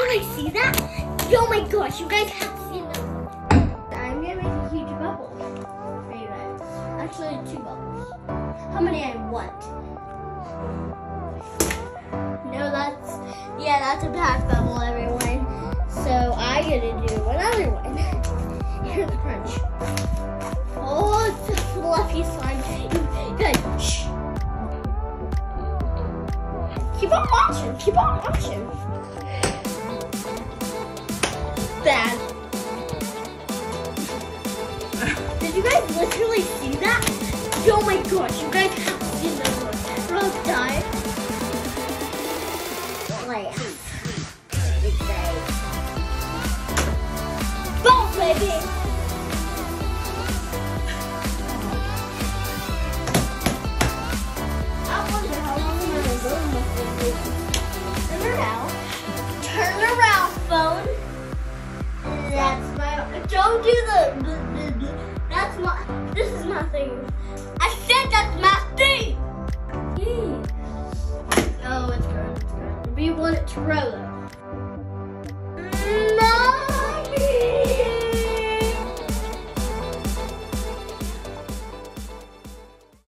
literally see that? Oh my gosh, you guys have to see that. I'm gonna make a huge bubble for you guys. Actually, 2 bubbles. How many I want? No, that's a pack bubble, everyone. So I'm gonna do another one. Here's the crunch. Oh, it's a fluffy slime. Good. Shh. Keep on watching. Keep on watching. Bad. Did you guys literally see that? Oh my gosh, you guys have to see this one. We're all dying. Like, ball, baby! I wonder how long I'm gonna go with this. Turn around. Turn around, phone. That's my. Don't do the. That's my. This is my thing. I said that's my thing. Oh, it's good. It's good. We want it to roll.